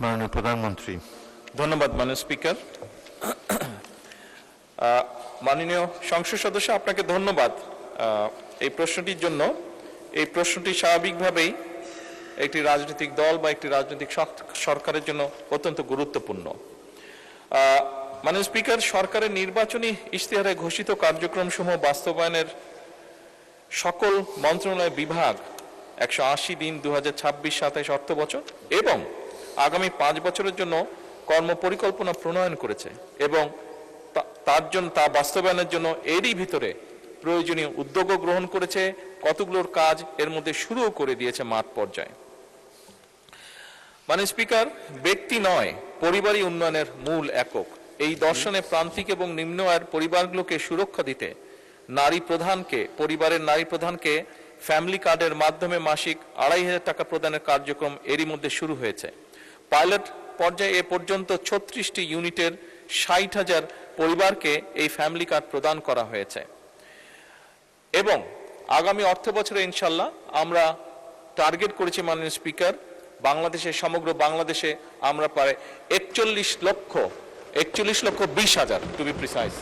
মাননীয় প্রধানমন্ত্রী। ধন্যবাদ মাননীয় স্পিকার। মাননীয় সংসদ সদস্য, আপনাকে ধন্যবাদ এই প্রশ্নটির জন্য। এই প্রশ্নটি স্বাভাবিকভাবেই একটি রাজনৈতিক দল বা একটি রাজনৈতিক সরকারের জন্য অত্যন্ত গুরুত্বপূর্ণ। মাননীয় স্পিকার, সরকারের নির্বাচনী ইশতেহারে ঘোষিত কার্যক্রমসমূহ বাস্তবায়নের সকল মন্ত্রণালয় বিভাগ 180 দিন 2026-27 অর্থ বছর এবং আগামী 5 বছরের জন্য কর্মপরিকল্পনা প্রণয়ন করেছে এবং তা বাস্তবায়নের জন্য এরই ভিতরে প্রয়োজনীয় উদ্যোগও গ্রহণ করেছে। কতগুলোর কাজ এর মধ্যে শুরুও করে দিয়েছে মাঠ পর্যায়ে। মাননীয় স্পিকার, ব্যক্তি নয়, পরিবারই উন্নয়নের মূল একক। এই দর্শনে প্রান্তিক এবং নিম্ন আয়ের পরিবারগুলোকে সুরক্ষা দিতে পরিবারের নারী প্রধানকে ফ্যামিলি কার্ডের মাধ্যমে মাসিক 2500 টাকা প্রদানের কার্যক্রম এরই মধ্যে শুরু হয়েছে। পাইলট পর্যায়ে এ পর্যন্ত 36টি ইউনিটের 60,000 পরিবারকে এই ফ্যামিলি কার্ড প্রদান করা হয়েছে এবং আগামী অর্থ বছরে ইনশাল্লাহ আমরা টার্গেট করেছি মাননীয় স্পিকার, সমগ্র বাংলাদেশে আমরা প্রায় 41 লক্ষ 20,000 টু বি প্রিসাইজ